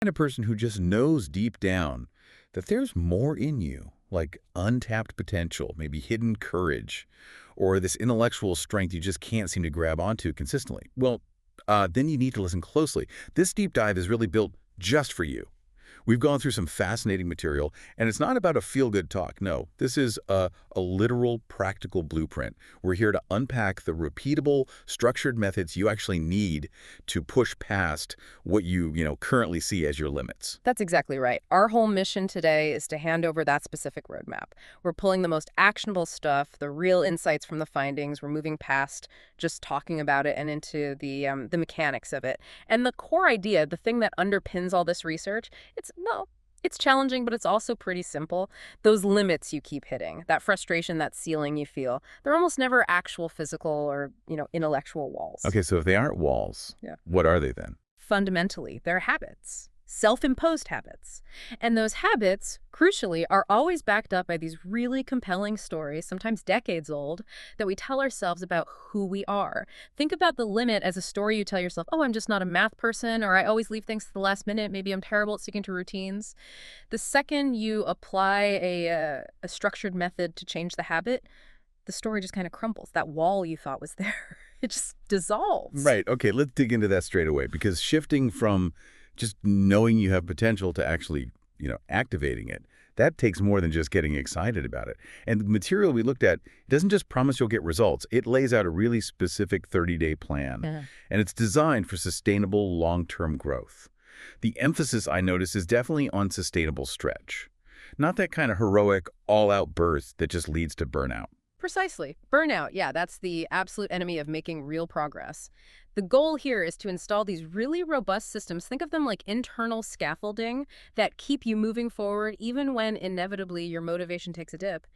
Kind of person who just knows deep down that there's more in you, like untapped potential, maybe hidden courage, or this intellectual strength you just can't seem to grab onto consistently. Well, then you need to listen closely. This deep dive is really built just for you. We've gone through some fascinating material, and it's not about a feel-good talk. No, this is a literal, practical blueprint. We're here to unpack the repeatable, structured methods you actually need to push past what you currently see as your limits. That's exactly right. Our whole mission today is to hand over that specific roadmap. We're pulling the most actionable stuff, the real insights from the findings. We're moving past just talking about it and into the mechanics of it. And the core idea, the thing that underpins all this research, it's challenging, but it's also pretty simple. Those limits you keep hitting, that frustration, that ceiling you feel, they're almost never actual physical or, intellectual walls. Okay, so if they aren't walls, Yeah. what are they then? Fundamentally, they're habits, self-imposed habits. And those habits, crucially, are always backed up by these really compelling stories, sometimes decades old, that we tell ourselves about who we are. Think about the limit as a story you tell yourself, oh, I'm just not a math person, or I always leave things to the last minute, maybe I'm terrible at sticking to routines. The second you apply a structured method to change the habit, the story just kind of crumbles. That wall you thought was there, it just dissolves. Right. Okay, let's dig into that straight away, because shifting from just knowing you have potential to actually, activating it, that takes more than just getting excited about it. And the material we looked at doesn't just promise you'll get results. It lays out a really specific 30-day plan, Yeah. and it's designed for sustainable long-term growth. The emphasis, I notice, is definitely on sustainable stretch, not that kind of heroic, all-out burst that just leads to burnout. Precisely. Burnout, yeah, that's the absolute enemy of making real progress. The goal here is to install these really robust systems. Think of them like internal scaffolding that keep you moving forward even when inevitably your motivation takes a dip.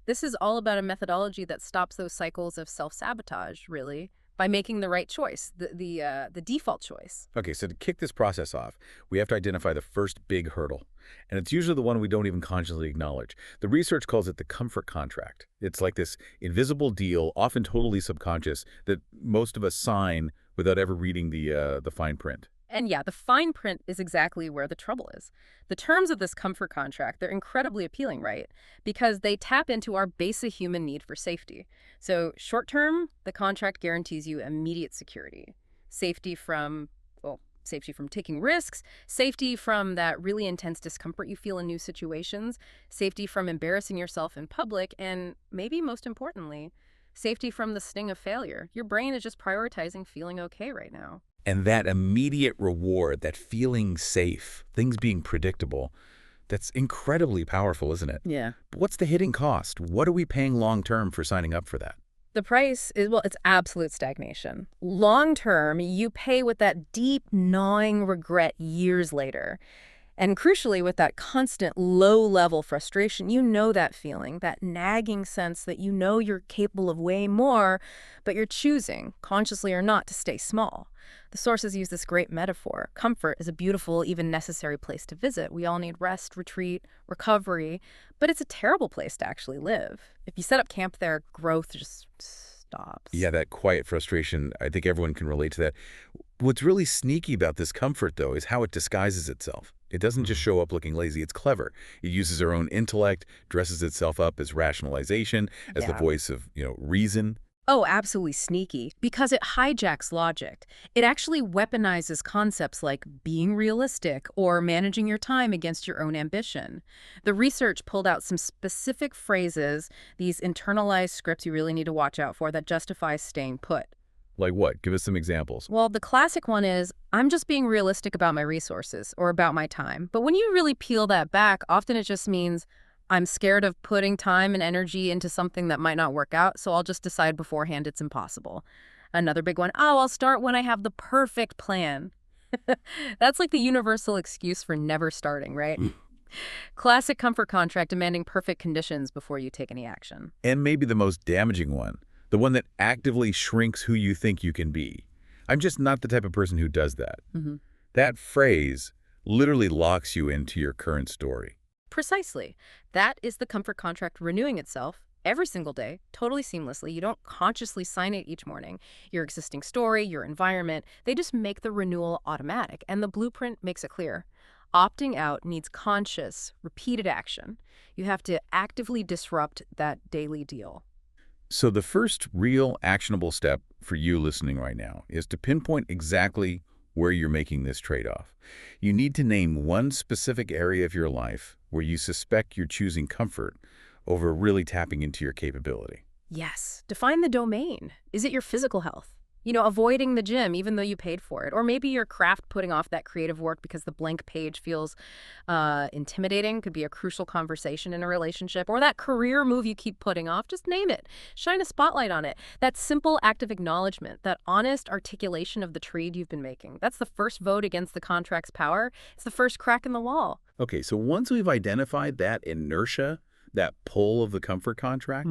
This is all about a methodology that stops those cycles of self-sabotage, really, by making the right choice, the default choice. Okay, so to kick this process off, we have to identify the first big hurdle. And it's usually the one we don't even consciously acknowledge. The research calls it the comfort contract. It's like this invisible deal, often totally subconscious, that most of us sign without ever reading the fine print. And yeah, the fine print is exactly where the trouble is. The terms of this comfort contract, they're incredibly appealing, right? Because they tap into our basic human need for safety. So short term, the contract guarantees you immediate security. Safety from taking risks, safety from that really intense discomfort you feel in new situations, safety from embarrassing yourself in public, and maybe most importantly, safety from the sting of failure. Your brain is just prioritizing feeling okay right now. And that immediate reward, that feeling safe, things being predictable, that's incredibly powerful, isn't it? Yeah. But what's the hidden cost? What are we paying long term for signing up for that? The price is, well, it's absolute stagnation. Long term, you pay with that deep, gnawing regret years later. And crucially, with that constant low-level frustration, you know that feeling, that nagging sense that you know you're capable of way more, but you're choosing, consciously or not, to stay small. The sources use this great metaphor. Comfort is a beautiful, even necessary place to visit. We all need rest, retreat, recovery, but it's a terrible place to actually live. If you set up camp there, growth just stops. Yeah, that quiet frustration, I think everyone can relate to that. What's really sneaky about this comfort, though, is how it disguises itself. It doesn't just show up looking lazy. It's clever. It uses our own intellect, dresses itself up as rationalization, as the Yeah. voice of, reason. Oh, absolutely sneaky, because it hijacks logic. It actually weaponizes concepts like being realistic or managing your time against your own ambition. The research pulled out some specific phrases, these internalized scripts you really need to watch out for, that justify staying put. Like what? Give us some examples. Well, the classic one is, I'm just being realistic about my resources or about my time. But when you really peel that back, often it just means, I'm scared of putting time and energy into something that might not work out, so I'll just decide beforehand it's impossible. Another big one, oh, I'll start when I have the perfect plan. That's like the universal excuse for never starting, right? Classic comfort contract demanding perfect conditions before you take any action. And maybe the most damaging one, the one that actively shrinks who you think you can be. I'm just not the type of person who does that. Mm-hmm. That phrase literally locks you into your current story. Precisely. That is the comfort contract renewing itself every single day, totally seamlessly. You don't consciously sign it each morning. Your existing story, your environment, they just make the renewal automatic, and the blueprint makes it clear. Opting out needs conscious, repeated action. You have to actively disrupt that daily deal. So the first real actionable step for you listening right now is to pinpoint exactly where you're making this trade-off. You need to name one specific area of your life where you suspect you're choosing comfort over really tapping into your capability. Yes, define the domain. Is it your physical health? Avoiding the gym even though you paid for it. Or maybe your craft putting off that creative work because the blank page feels intimidating, could be a crucial conversation in a relationship. Or that career move you keep putting off, just name it. Shine a spotlight on it. That simple act of acknowledgement, that honest articulation of the trade you've been making. That's the first vote against the contract's power. It's the first crack in the wall. Okay, so once we've identified that inertia, that pull of the comfort contract,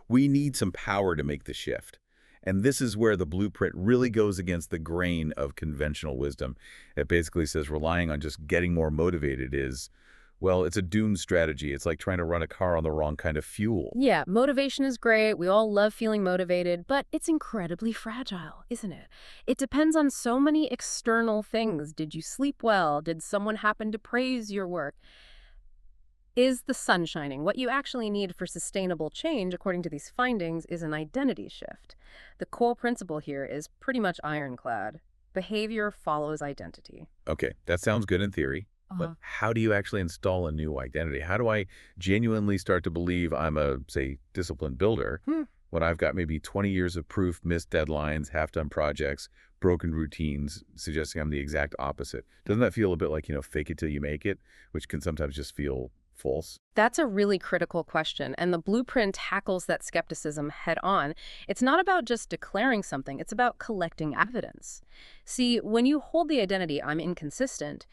we need some power to make the shift. And this is where the blueprint really goes against the grain of conventional wisdom. It basically says relying on just getting more motivated is, well, it's a doomed strategy. It's like trying to run a car on the wrong kind of fuel. Yeah, motivation is great. We all love feeling motivated, but it's incredibly fragile, isn't it? It depends on so many external things. Did you sleep well? Did someone happen to praise your work? Is the sun shining? What you actually need for sustainable change, according to these findings, is an identity shift. The core principle here is pretty much ironclad. Behavior follows identity. Okay, that sounds good in theory, but how do you actually install a new identity? How do I genuinely start to believe I'm a, say, disciplined builder when I've got maybe 20 years of proof, missed deadlines, half-done projects, broken routines, suggesting I'm the exact opposite? Doesn't that feel a bit like, fake it till you make it, which can sometimes just feel false? That's a really critical question, and the blueprint tackles that skepticism head on. It's not about just declaring something, it's about collecting evidence. See, when you hold the identity, I'm inconsistent,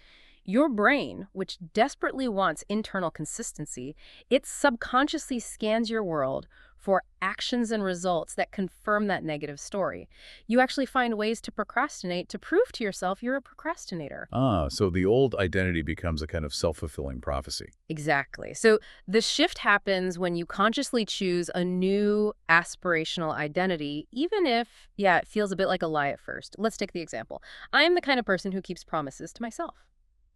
your brain, which desperately wants internal consistency, it subconsciously scans your world for actions and results that confirm that negative story. You actually find ways to procrastinate to prove to yourself you're a procrastinator. So the old identity becomes a kind of self-fulfilling prophecy. Exactly. So the shift happens when you consciously choose a new aspirational identity, even if, yeah, it feels a bit like a lie at first. Let's take the example. I am the kind of person who keeps promises to myself.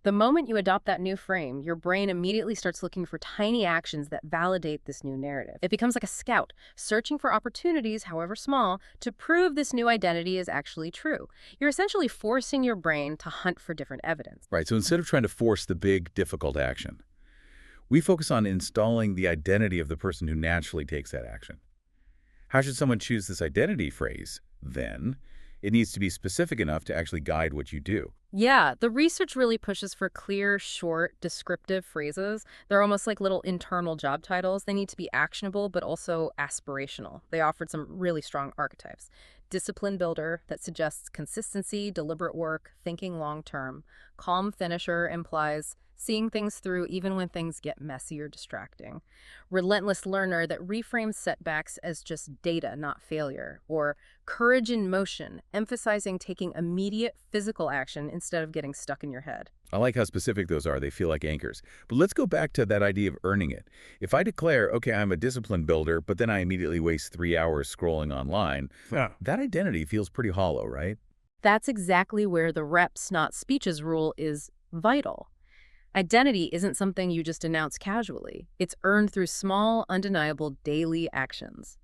The moment you adopt that new frame, your brain immediately starts looking for tiny actions that validate this new narrative. It becomes like a scout, searching for opportunities, however small, to prove this new identity is actually true. You're essentially forcing your brain to hunt for different evidence. Right, so instead of trying to force the big, difficult action, we focus on installing the identity of the person who naturally takes that action. How should someone choose this identity phrase, then? It needs to be specific enough to actually guide what you do. Yeah, the research really pushes for clear, short, descriptive phrases. They're almost like little internal job titles. They need to be actionable, but also aspirational. They offered some really strong archetypes. Discipline builder, that suggests consistency, deliberate work, thinking long term. Calm finisher implies seeing things through even when things get messy or distracting. Relentless learner, that reframes setbacks as just data, not failure. Or courage in motion, emphasizing taking immediate physical action instead of getting stuck in your head. I like how specific those are. They feel like anchors. But let's go back to that idea of earning it. If I declare, okay, I'm a discipline builder, but then I immediately waste 3 hours scrolling online, that identity feels pretty hollow, right? That's exactly where the reps, not speeches rule is vital. Identity isn't something you just announce casually. It's earned through small, undeniable daily actions.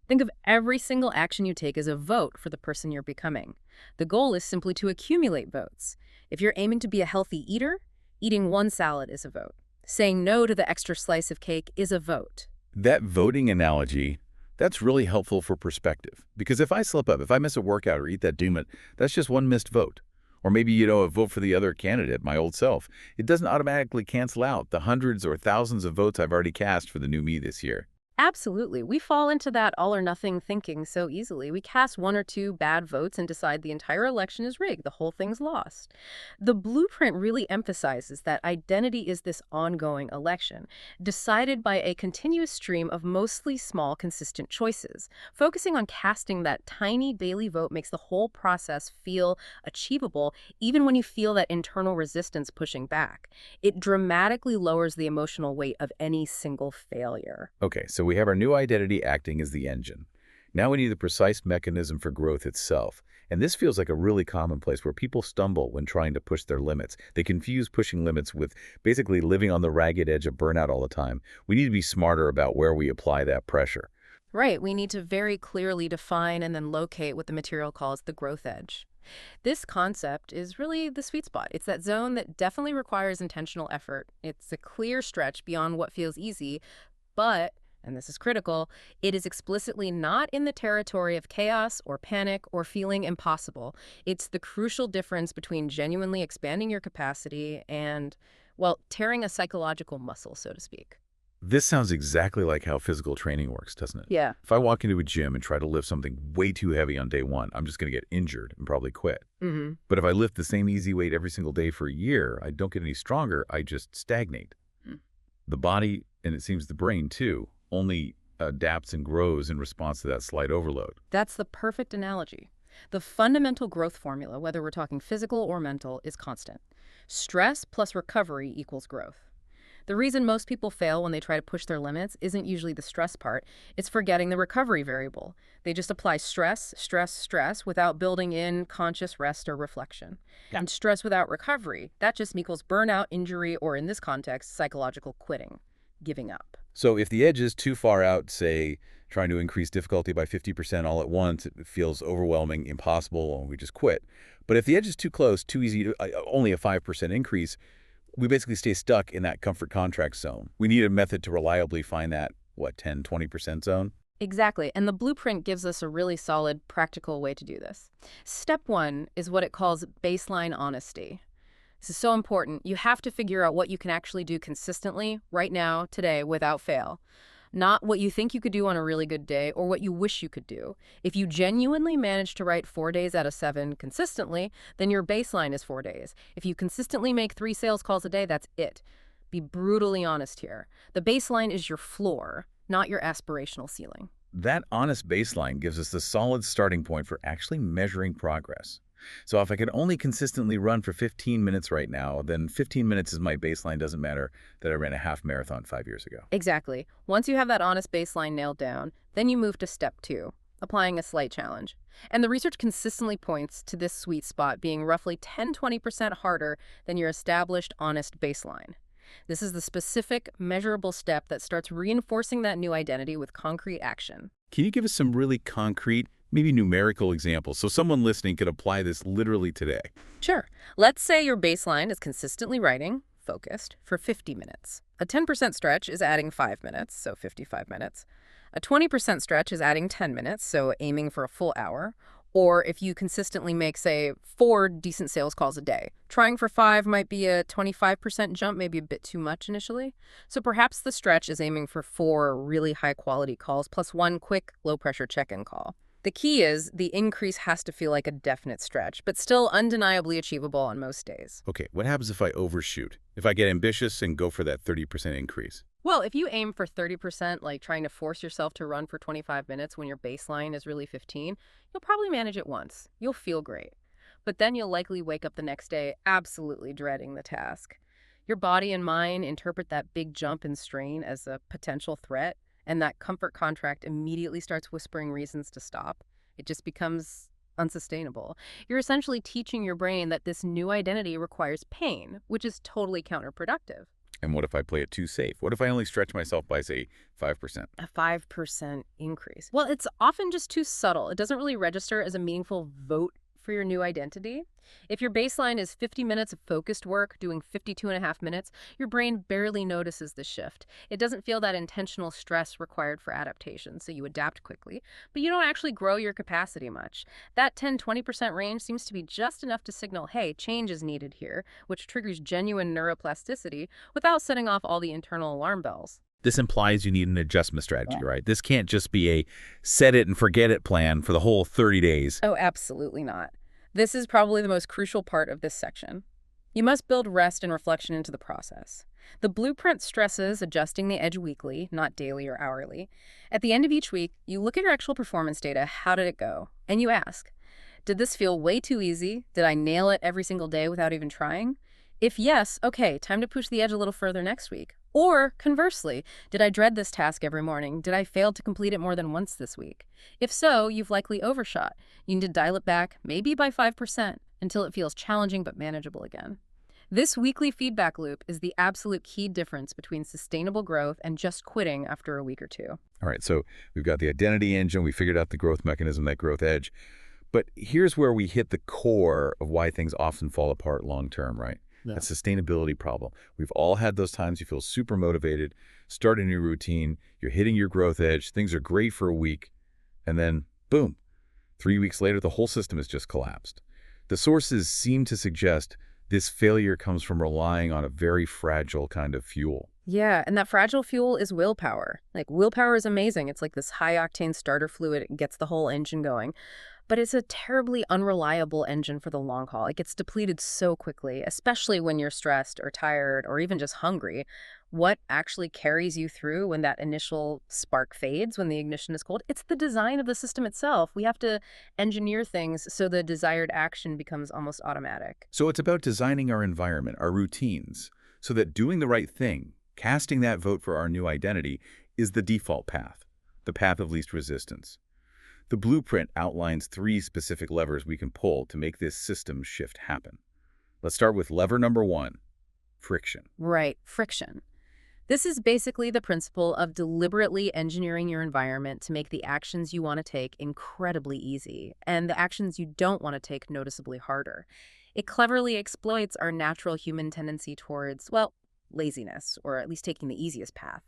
Think of every single action you take as a vote for the person you're becoming. The goal is simply to accumulate votes. If you're aiming to be a healthy eater, eating one salad is a vote. Saying no to the extra slice of cake is a vote. That voting analogy, that's really helpful for perspective. Because if I slip up, if I miss a workout or eat that doom, that's just one missed vote. Or maybe, a vote for the other candidate, my old self. It doesn't automatically cancel out the hundreds or thousands of votes I've already cast for the new me this year. Absolutely. We fall into that all or nothing thinking so easily. We cast one or two bad votes and decide the entire election is rigged, the whole thing's lost. The blueprint really emphasizes that identity is this ongoing election, decided by a continuous stream of mostly small, consistent choices. Focusing on casting that tiny daily vote makes the whole process feel achievable, even when you feel that internal resistance pushing back. It dramatically lowers the emotional weight of any single failure. Okay, so we have our new identity acting as the engine. Now we need the precise mechanism for growth itself. And this feels like a really common place where people stumble when trying to push their limits. They confuse pushing limits with basically living on the ragged edge of burnout all the time. We need to be smarter about where we apply that pressure. Right, we need to very clearly define and then locate what the material calls the growth edge. This concept is really the sweet spot. It's that zone that definitely requires intentional effort. It's a clear stretch beyond what feels easy, but, and this is critical, it is explicitly not in the territory of chaos or panic or feeling impossible. It's the crucial difference between genuinely expanding your capacity and, well, tearing a psychological muscle, so to speak. This sounds exactly like how physical training works, doesn't it? Yeah. If I walk into a gym and try to lift something way too heavy on day one, I'm just going to get injured and probably quit. Mm-hmm. But if I lift the same easy weight every single day for a year, I don't get any stronger, I just stagnate. The body, and it seems the brain too, only adapts and grows in response to that slight overload. That's the perfect analogy. The fundamental growth formula, whether we're talking physical or mental, is constant. Stress plus recovery equals growth. The reason most people fail when they try to push their limits isn't usually the stress part, it's forgetting the recovery variable. They just apply stress, stress, stress without building in conscious rest or reflection. Yeah. And stress without recovery, that just equals burnout, injury, or in this context, psychological quitting, giving up. So if the edge is too far out, say, trying to increase difficulty by 50% all at once, it feels overwhelming, impossible, and we just quit. But if the edge is too close, too easy, only a 5% increase, we basically stay stuck in that comfort contract zone. We need a method to reliably find that, 10, 20% zone? Exactly, and the blueprint gives us a really solid, practical way to do this. Step one is what it calls baseline honesty. This is so important. You have to figure out what you can actually do consistently, right now, today, without fail. Not what you think you could do on a really good day or what you wish you could do. If you genuinely manage to write 4 days out of 7 consistently, then your baseline is 4 days. If you consistently make 3 sales calls a day, that's it. Be brutally honest here. The baseline is your floor, not your aspirational ceiling. That honest baseline gives us the solid starting point for actually measuring progress. So if I could only consistently run for 15 minutes right now, then 15 minutes is my baseline. Doesn't matter that I ran a half marathon 5 years ago. Exactly. Once you have that honest baseline nailed down, then you move to step 2, applying a slight challenge. And the research consistently points to this sweet spot being roughly 10–20% harder than your established honest baseline. This is the specific, measurable step that starts reinforcing that new identity with concrete action. Can you give us some really concrete, maybe numerical examples so someone listening could apply this literally today? Sure. Let's say your baseline is consistently writing, focused, for 50 minutes. A 10% stretch is adding 5 minutes, so 55 minutes. A 20% stretch is adding 10 minutes, so aiming for a full hour. Or if you consistently make, say, 4 decent sales calls a day, trying for 5 might be a 25% jump, maybe a bit too much initially. So perhaps the stretch is aiming for 4 really high-quality calls plus 1 quick, low-pressure check-in call. The key is the increase has to feel like a definite stretch, but still undeniably achievable on most days. Okay, what happens if I overshoot? If I get ambitious and go for that 30% increase? Well, if you aim for 30%, like trying to force yourself to run for 25 minutes when your baseline is really 15, you'll probably manage it once. You'll feel great. But then you'll likely wake up the next day absolutely dreading the task. Your body and mind interpret that big jump in strain as a potential threat, and that comfort contract immediately starts whispering reasons to stop. It just becomes unsustainable. You're essentially teaching your brain that this new identity requires pain, which is totally counterproductive. And what if I play it too safe? What if I only stretch myself by, say, 5%? A 5% increase. Well, it's often just too subtle. It doesn't really register as a meaningful vote for your new identity. If your baseline is 50 minutes of focused work, doing 52.5 minutes, your brain barely notices the shift. It doesn't feel that intentional stress required for adaptation, so you adapt quickly, but you don't actually grow your capacity much. That 10–20% range seems to be just enough to signal, hey, change is needed here, which triggers genuine neuroplasticity without setting off all the internal alarm bells. This implies you need an adjustment strategy, right? This can't just be a set it and forget it plan for the whole 30 days. Oh, absolutely not. This is probably the most crucial part of this section. You must build rest and reflection into the process. The blueprint stresses adjusting the edge weekly, not daily or hourly. At the end of each week, you look at your actual performance data. How did it go? And you ask, did this feel way too easy? Did I nail it every single day without even trying? If yes, okay, time to push the edge a little further next week. Or conversely, did I dread this task every morning? Did I fail to complete it more than once this week? If so, you've likely overshot. You need to dial it back, maybe by 5%, until it feels challenging but manageable again. This weekly feedback loop is the absolute key difference between sustainable growth and just quitting after a week or two. All right, so we've got the identity engine, we figured out the growth mechanism, that growth edge. But here's where we hit the core of why things often fall apart long term, right? Yeah. That sustainability problem. We've all had those times you feel super motivated, start a new routine, you're hitting your growth edge, things are great for a week, and then boom, 3 weeks later, the whole system has just collapsed. The sources seem to suggest this failure comes from relying on a very fragile kind of fuel. Yeah, and that fragile fuel is willpower. Like, willpower is amazing. It's like this high-octane starter fluid. It gets the whole engine going. But it's a terribly unreliable engine for the long haul. It gets depleted so quickly, especially when you're stressed or tired or even just hungry. What actually carries you through when that initial spark fades, when the ignition is cold? It's the design of the system itself. We have to engineer things so the desired action becomes almost automatic. So it's about designing our environment, our routines, so that doing the right thing, casting that vote for our new identity, is the default path, the path of least resistance. The blueprint outlines 3 specific levers we can pull to make this system shift happen. Let's start with lever number 1, friction. Right, friction. This is basically the principle of deliberately engineering your environment to make the actions you want to take incredibly easy and the actions you don't want to take noticeably harder. It cleverly exploits our natural human tendency towards, well, laziness, or at least taking the easiest path.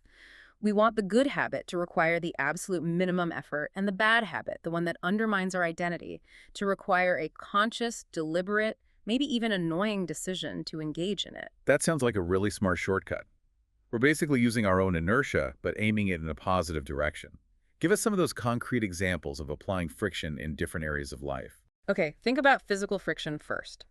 We want the good habit to require the absolute minimum effort, and the bad habit, the one that undermines our identity, to require a conscious, deliberate, maybe even annoying decision to engage in it. That sounds like a really smart shortcut. We're basically using our own inertia, but aiming it in a positive direction. Give us some of those concrete examples of applying friction in different areas of life. Okay, think about physical friction first.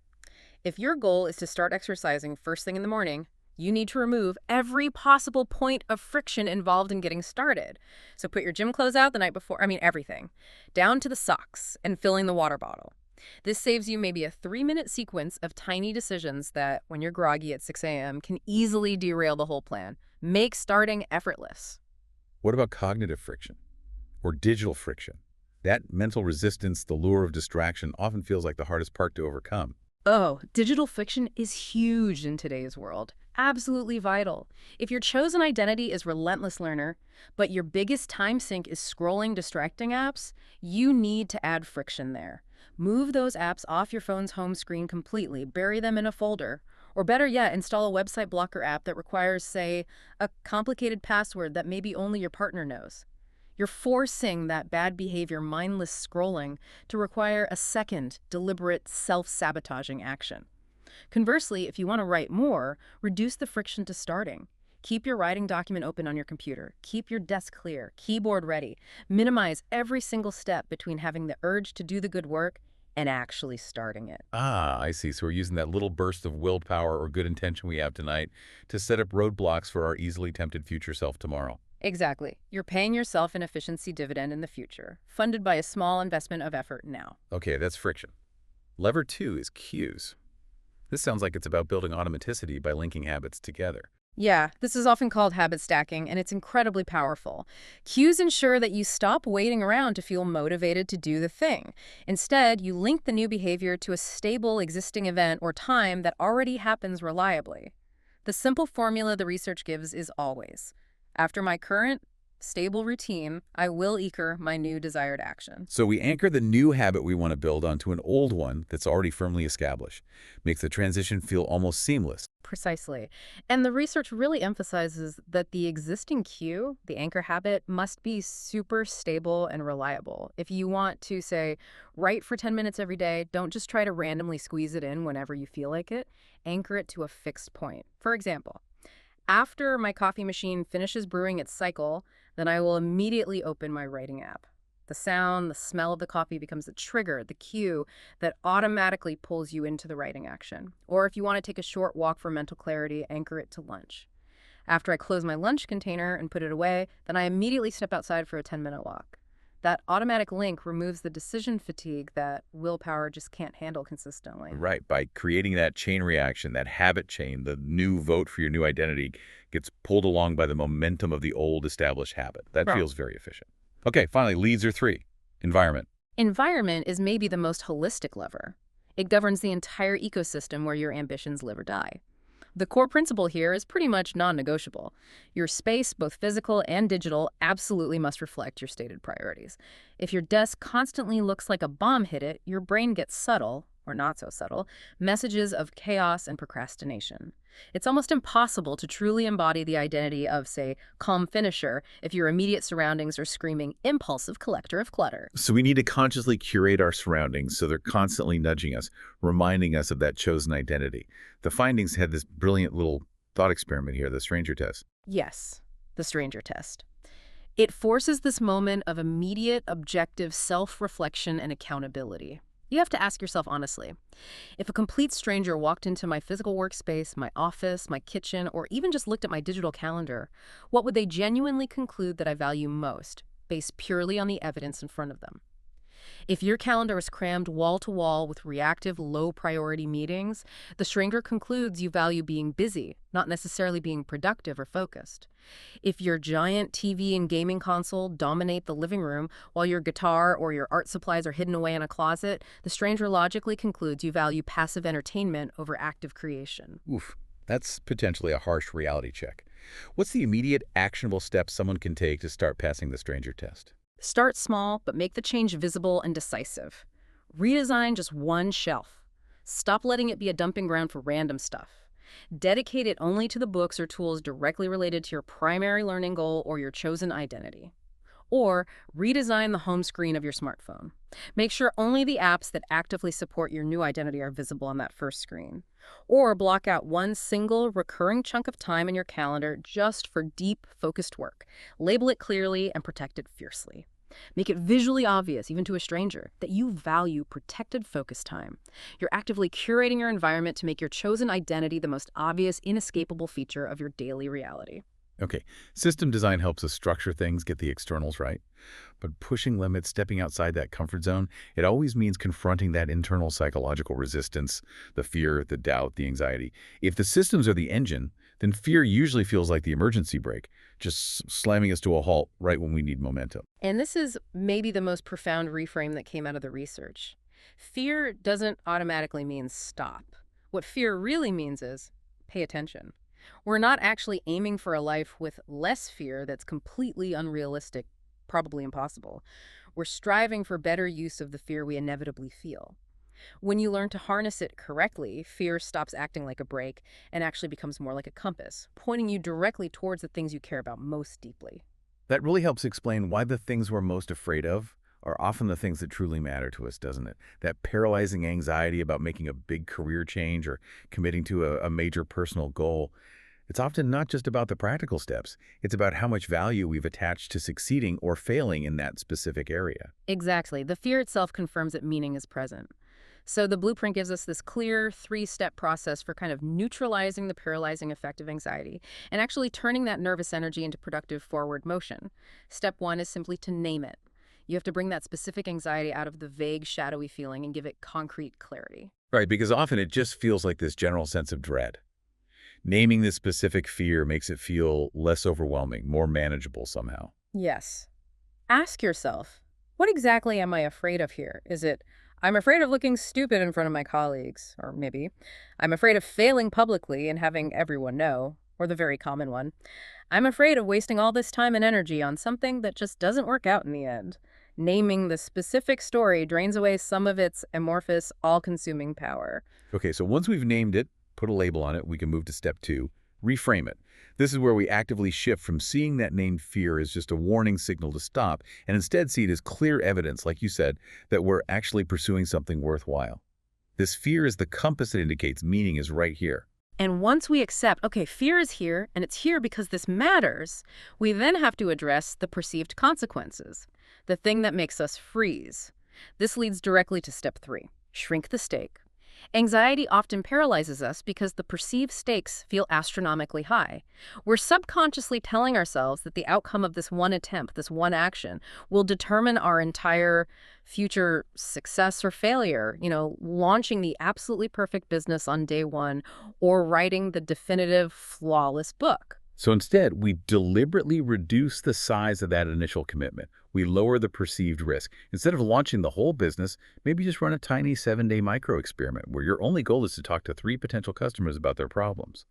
If your goal is to start exercising first thing in the morning, you need to remove every possible point of friction involved in getting started. So put your gym clothes out the night before, everything, down to the socks and filling the water bottle. This saves you maybe a 3-minute sequence of tiny decisions that, when you're groggy at 6 a.m., can easily derail the whole plan. Make starting effortless. What about cognitive friction or digital friction? That mental resistance, the lure of distraction, often feels like the hardest part to overcome. Oh, digital friction is huge in today's world. Absolutely vital. If your chosen identity is relentless learner, but your biggest time sink is scrolling distracting apps, you need to add friction there. Move those apps off your phone's home screen completely, bury them in a folder, or better yet, install a website blocker app that requires, say, a complicated password that maybe only your partner knows. You're forcing that bad behavior, mindless scrolling, to require a second, deliberate, self-sabotaging action. Conversely, if you want to write more, reduce the friction to starting. Keep your writing document open on your computer. Keep your desk clear, keyboard ready. Minimize every single step between having the urge to do the good work and actually starting it. Ah, I see. So we're using that little burst of willpower or good intention we have tonight to set up roadblocks for our easily tempted future self tomorrow. Exactly. You're paying yourself an efficiency dividend in the future, funded by a small investment of effort now. Okay, that's friction. Lever 2 is cues. This sounds like it's about building automaticity by linking habits together. Yeah, this is often called habit stacking, and it's incredibly powerful. Cues ensure that you stop waiting around to feel motivated to do the thing. Instead, you link the new behavior to a stable existing event or time that already happens reliably. The simple formula the research gives is always, after my current, stable routine, I will eke my new desired action. So we anchor the new habit we want to build onto an old one that's already firmly established. Makes the transition feel almost seamless. Precisely. And the research really emphasizes that the existing cue, the anchor habit, must be super stable and reliable. If you want to, say, write for 10 minutes every day, don't just try to randomly squeeze it in whenever you feel like it. Anchor it to a fixed point. For example, after my coffee machine finishes brewing its cycle, then I will immediately open my writing app. The sound, the smell of the coffee becomes the trigger, the cue that automatically pulls you into the writing action. Or if you want to take a short walk for mental clarity, anchor it to lunch. After I close my lunch container and put it away, then I immediately step outside for a 10-minute walk. That automatic link removes the decision fatigue that willpower just can't handle consistently. Right. By creating that chain reaction, that habit chain, the new vote for your new identity gets pulled along by the momentum of the old established habit. That Right. feels very efficient. Okay, finally, leads are three. Environment. Environment is maybe the most holistic lever. It governs the entire ecosystem where your ambitions live or die. The core principle here is pretty much non-negotiable. Your space, both physical and digital, absolutely must reflect your stated priorities. If your desk constantly looks like a bomb hit it, your brain gets subtle, or not so subtle, messages of chaos and procrastination. It's almost impossible to truly embody the identity of, say, calm finisher if your immediate surroundings are screaming impulsive collector of clutter. So we need to consciously curate our surroundings so they're constantly nudging us, reminding us of that chosen identity. The findings had this brilliant little thought experiment here, the stranger test. Yes, the stranger test. It forces this moment of immediate, objective self-reflection and accountability. You have to ask yourself honestly, if a complete stranger walked into my physical workspace, my office, my kitchen, or even just looked at my digital calendar, what would they genuinely conclude that I value most, based purely on the evidence in front of them? If your calendar is crammed wall to wall with reactive, low priority meetings, the stranger concludes you value being busy, not necessarily being productive or focused. If your giant TV and gaming console dominate the living room while your guitar or your art supplies are hidden away in a closet, the stranger logically concludes you value passive entertainment over active creation. Oof, that's potentially a harsh reality check. What's the immediate actionable step someone can take to start passing the stranger test? Start small, but make the change visible and decisive. Redesign just one shelf. Stop letting it be a dumping ground for random stuff. Dedicate it only to the books or tools directly related to your primary learning goal or your chosen identity. Or redesign the home screen of your smartphone. Make sure only the apps that actively support your new identity are visible on that first screen. Or block out one single recurring chunk of time in your calendar just for deep, focused work. Label it clearly and protect it fiercely. Make it visually obvious, even to a stranger, that you value protected focus time. You're actively curating your environment to make your chosen identity the most obvious, inescapable feature of your daily reality. Okay, system design helps us structure things, get the externals right. But pushing limits, stepping outside that comfort zone, it always means confronting that internal psychological resistance, the fear, the doubt, the anxiety. If the systems are the engine, then fear usually feels like the emergency brake, just slamming us to a halt right when we need momentum. And this is maybe the most profound reframe that came out of the research. Fear doesn't automatically mean stop. What fear really means is pay attention. We're not actually aiming for a life with less fear that's completely unrealistic, probably impossible. We're striving for better use of the fear we inevitably feel. When you learn to harness it correctly, fear stops acting like a brake and actually becomes more like a compass, pointing you directly towards the things you care about most deeply. That really helps explain why the things we're most afraid of are often the things that truly matter to us, doesn't it? That paralyzing anxiety about making a big career change or committing to a major personal goal. It's often not just about the practical steps. It's about how much value we've attached to succeeding or failing in that specific area. Exactly. The fear itself confirms that meaning is present. So the blueprint gives us this clear three-step process for kind of neutralizing the paralyzing effect of anxiety and actually turning that nervous energy into productive forward motion. Step one is simply to name it. You have to bring that specific anxiety out of the vague, shadowy feeling and give it concrete clarity. Right, because often it just feels like this general sense of dread. Naming this specific fear makes it feel less overwhelming, more manageable somehow. Yes. Ask yourself, what exactly am I afraid of here? Is it, I'm afraid of looking stupid in front of my colleagues, or maybe, I'm afraid of failing publicly and having everyone know, or the very common one, I'm afraid of wasting all this time and energy on something that just doesn't work out in the end. Naming the specific story drains away some of its amorphous, all-consuming power. Okay, so once we've named it, put a label on it, we can move to step two, reframe it. This is where we actively shift from seeing that named fear as just a warning signal to stop and instead see it as clear evidence, like you said, that we're actually pursuing something worthwhile. This fear is the compass that indicates meaning is right here. And once we accept, okay, fear is here, and it's here because this matters, we then have to address the perceived consequences, the thing that makes us freeze. This leads directly to step three, shrink the stake. Anxiety often paralyzes us because the perceived stakes feel astronomically high. We're subconsciously telling ourselves that the outcome of this one attempt, this one action, will determine our entire future success or failure. Launching the absolutely perfect business on day one or writing the definitive, flawless book. So instead, we deliberately reduce the size of that initial commitment. We lower the perceived risk. Instead of launching the whole business, maybe just run a tiny 7-day micro experiment where your only goal is to talk to 3 potential customers about their problems.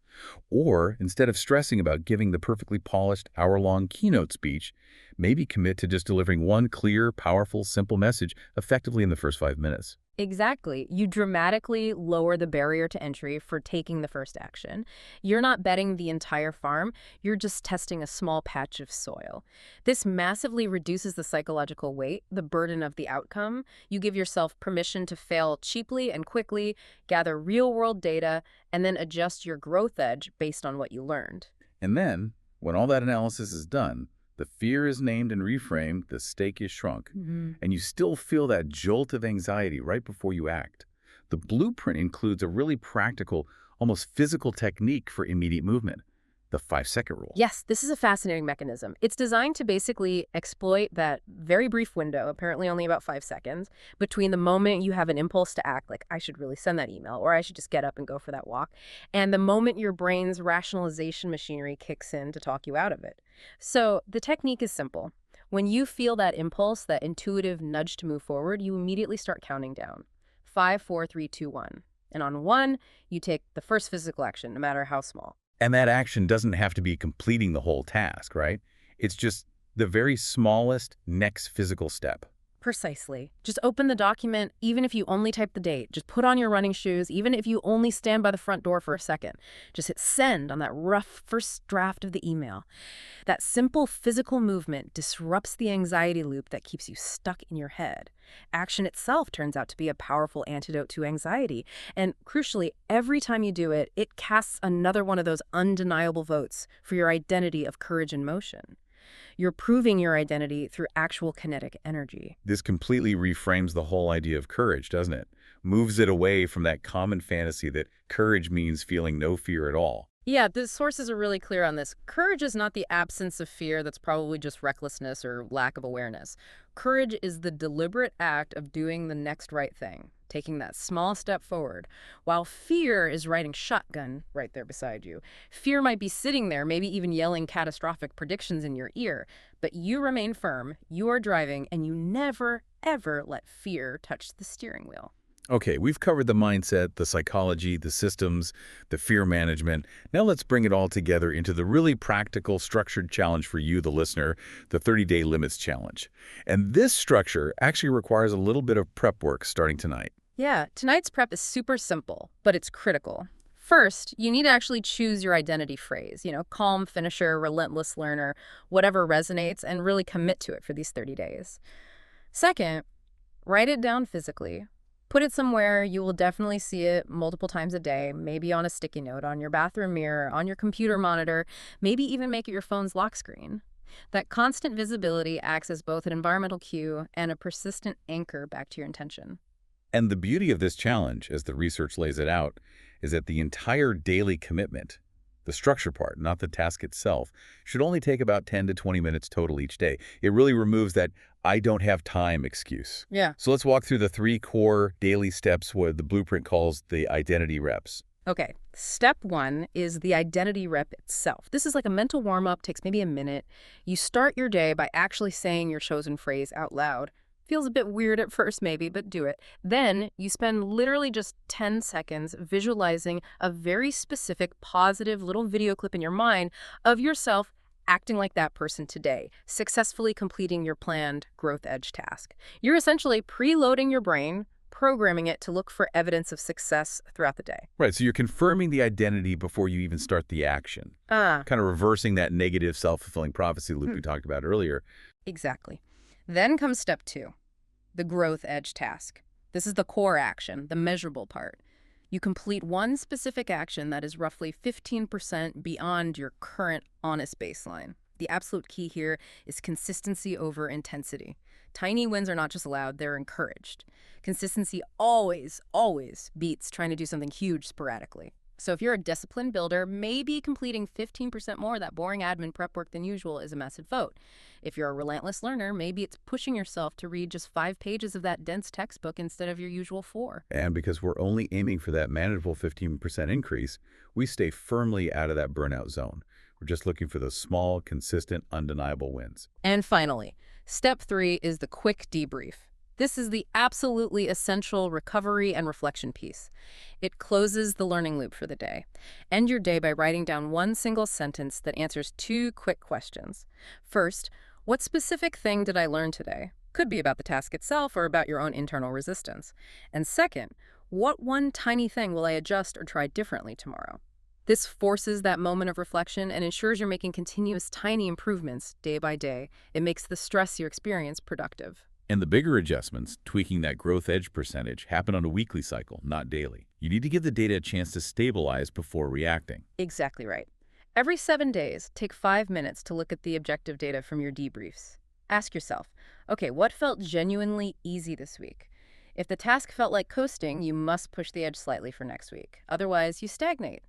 Or instead of stressing about giving the perfectly polished hour-long keynote speech, maybe commit to just delivering one clear, powerful, simple message effectively in the first 5 minutes. Exactly. You dramatically lower the barrier to entry for taking the first action. You're not betting the entire farm, you're just testing a small patch of soil. This massively reduces the psychological weight, the burden of the outcome. You give yourself permission to fail cheaply and quickly, gather real-world data, and then adjust your growth edge based on what you learned. And then, when all that analysis is done, the fear is named and reframed, the stake is shrunk, and you still feel that jolt of anxiety right before you act. The blueprint includes a really practical, almost physical technique for immediate movement, the 5-second rule. Yes, this is a fascinating mechanism. It's designed to basically exploit that very brief window, apparently only about 5 seconds, between the moment you have an impulse to act, like I should really send that email, or I should just get up and go for that walk, and the moment your brain's rationalization machinery kicks in to talk you out of it. So the technique is simple. When you feel that impulse, that intuitive nudge to move forward, you immediately start counting down. 5, 4, 3, 2, 1. And on 1, you take the first physical action, no matter how small. And that action doesn't have to be completing the whole task, right? It's just the very smallest next physical step. Precisely. Just open the document, even if you only type the date. Just put on your running shoes, even if you only stand by the front door for a second. Just hit send on that rough first draft of the email. That simple physical movement disrupts the anxiety loop that keeps you stuck in your head. Action itself turns out to be a powerful antidote to anxiety. And crucially, every time you do it, it casts another one of those undeniable votes for your identity of courage and motion. You're proving your identity through actual kinetic energy. This completely reframes the whole idea of courage, doesn't it? Moves it away from that common fantasy that courage means feeling no fear at all. Yeah, the sources are really clear on this. Courage is not the absence of fear that's probably just recklessness or lack of awareness. Courage is the deliberate act of doing the next right thing, taking that small step forward, while fear is riding shotgun right there beside you. Fear might be sitting there, maybe even yelling catastrophic predictions in your ear, but you remain firm, you are driving, and you never, ever let fear touch the steering wheel. Okay, we've covered the mindset, the psychology, the systems, the fear management. Now let's bring it all together into the really practical, structured challenge for you, the listener, the 30-Day Limits Challenge. And this structure actually requires a little bit of prep work starting tonight. Yeah, tonight's prep is super simple, but it's critical. First, you need to actually choose your identity phrase, calm finisher, relentless learner, whatever resonates, and really commit to it for these 30 days. Second, write it down physically. Put it somewhere you will definitely see it multiple times a day, maybe on a sticky note, on your bathroom mirror, on your computer monitor, maybe even make it your phone's lock screen. That constant visibility acts as both an environmental cue and a persistent anchor back to your intention. And the beauty of this challenge, as the research lays it out, is that the entire daily commitment, the structure part, not the task itself, should only take about 10 to 20 minutes total each day. It really removes that I don't have time excuse. Yeah. So let's walk through the 3 core daily steps what the blueprint calls the identity reps. Okay, step 1 is the identity rep itself. This is like a mental warm-up, takes maybe a minute. You start your day by actually saying your chosen phrase out loud. Feels a bit weird at first maybe, but do it. Then you spend literally just 10 seconds visualizing a very specific positive little video clip in your mind of yourself acting like that person today, successfully completing your planned growth edge task. You're essentially preloading your brain, programming it to look for evidence of success throughout the day. Right, so you're confirming the identity before you even start the action. Ah, Kind of reversing that negative self-fulfilling prophecy loop we talked about earlier. exactly. Then comes step 2, the growth edge task. This is the core action, the measurable part. You complete one specific action that is roughly 15% beyond your current honest baseline. The absolute key here is consistency over intensity. Tiny wins are not just allowed, they're encouraged. Consistency always, always beats trying to do something huge sporadically. So if you're a disciplined builder, maybe completing 15% more of that boring admin prep work than usual is a massive vote. If you're a relentless learner, maybe it's pushing yourself to read just 5 pages of that dense textbook instead of your usual 4. And because we're only aiming for that manageable 15% increase, we stay firmly out of that burnout zone. We're just looking for those small, consistent, undeniable wins. And finally, step 3 is the quick debrief. This is the absolutely essential recovery and reflection piece. It closes the learning loop for the day. End your day by writing down one single sentence that answers 2 quick questions. First, what specific thing did I learn today? Could be about the task itself or about your own internal resistance. And second, what one tiny thing will I adjust or try differently tomorrow? This forces that moment of reflection and ensures you're making continuous tiny improvements day by day. It makes the stress you experience productive. And the bigger adjustments, tweaking that growth edge percentage, happen on a weekly cycle, not daily. You need to give the data a chance to stabilize before reacting. Exactly right. Every 7 days, take 5 minutes to look at the objective data from your debriefs. Ask yourself, okay, what felt genuinely easy this week? If the task felt like coasting, you must push the edge slightly for next week. Otherwise, you stagnate.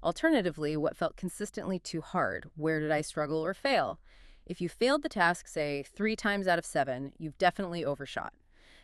Alternatively, what felt consistently too hard? Where did I struggle or fail? If you failed the task, say, 3 times out of 7, you've definitely overshot.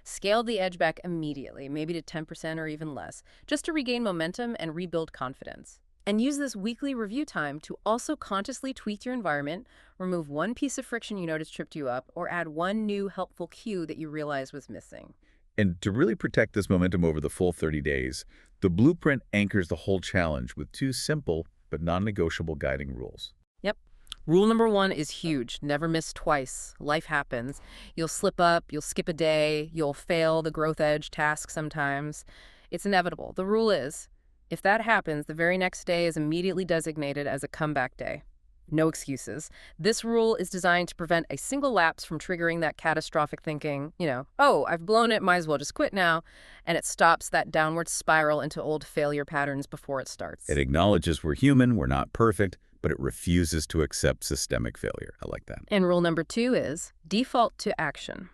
Scale the edge back immediately, maybe to 10% or even less, just to regain momentum and rebuild confidence. And use this weekly review time to also consciously tweak your environment, remove one piece of friction you noticed tripped you up, or add one new helpful cue that you realized was missing. And to really protect this momentum over the full 30 days, the blueprint anchors the whole challenge with 2 simple but non-negotiable guiding rules. Yep. Rule number 1 is huge. Never miss twice. Life happens. You'll slip up, you'll skip a day, you'll fail the growth edge task sometimes. It's inevitable. The rule is, if that happens, the very next day is immediately designated as a comeback day. No excuses. This rule is designed to prevent a single lapse from triggering that catastrophic thinking, oh, I've blown it, might as well just quit now. And it stops that downward spiral into old failure patterns before it starts. It acknowledges we're human, we're not perfect, but it refuses to accept systemic failure. I like that. And rule number 2 is default to action.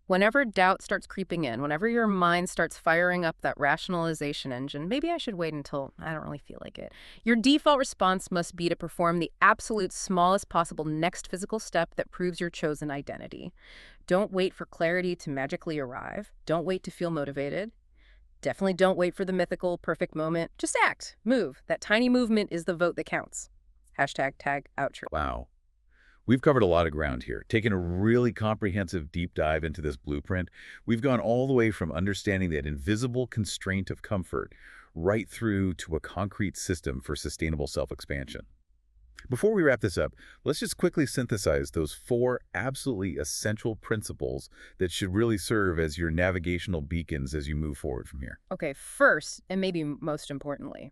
Whenever doubt starts creeping in, whenever your mind starts firing up that rationalization engine, maybe I should wait until I don't really feel like it. Your default response must be to perform the absolute smallest possible next physical step that proves your chosen identity. Don't wait for clarity to magically arrive. Don't wait to feel motivated. Definitely don't wait for the mythical perfect moment. Just act, move. That tiny movement is the vote that counts. #tag outro. Wow. We've covered a lot of ground here, taken a really comprehensive deep dive into this blueprint. We've gone all the way from understanding that invisible constraint of comfort right through to a concrete system for sustainable self-expansion. Before we wrap this up, let's just quickly synthesize those 4 absolutely essential principles that should really serve as your navigational beacons as you move forward from here. Okay, first, and maybe most importantly,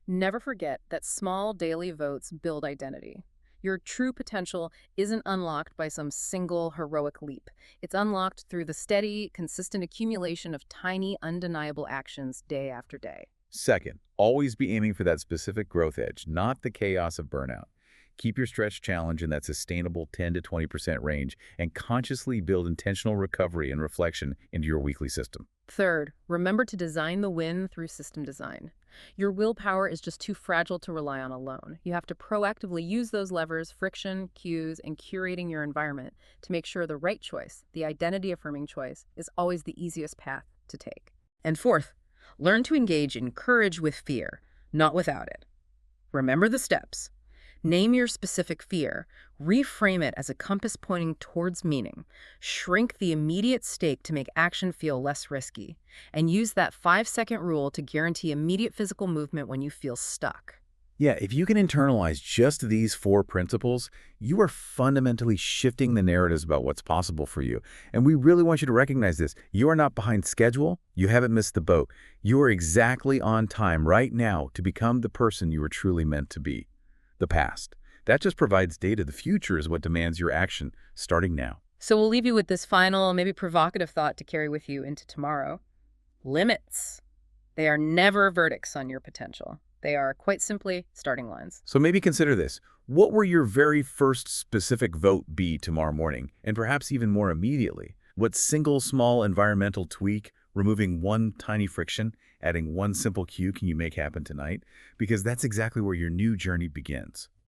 never forget that small daily votes build identity. Your true potential isn't unlocked by some single heroic leap. It's unlocked through the steady, consistent accumulation of tiny, undeniable actions day after day. Second, always be aiming for that specific growth edge, not the chaos of burnout. Keep your stretch challenge in that sustainable 10 to 20% range and consciously build intentional recovery and reflection into your weekly system. Third, remember to design the win through system design. Your willpower is just too fragile to rely on alone. You have to proactively use those levers, friction, cues, and curating your environment to make sure the right choice, the identity-affirming choice, is always the easiest path to take. And fourth, learn to engage in courage with fear, not without it. Remember the steps. Name your specific fear, reframe it as a compass pointing towards meaning, shrink the immediate stake to make action feel less risky, and use that 5-second rule to guarantee immediate physical movement when you feel stuck. Yeah, if you can internalize just these 4 principles, you are fundamentally shifting the narratives about what's possible for you. And we really want you to recognize this. You are not behind schedule. You haven't missed the boat. You are exactly on time right now to become the person you were truly meant to be. The past. That just provides data. The future is what demands your action starting now. So we'll leave you with this final, maybe provocative thought to carry with you into tomorrow. Limits. They are never verdicts on your potential. They are quite simply starting lines. So maybe consider this. What will your very first specific vote be tomorrow morning, and perhaps even more immediately? What single small environmental tweak, removing one tiny friction, adding one simple cue can you make happen tonight? Because that's exactly where your new journey begins.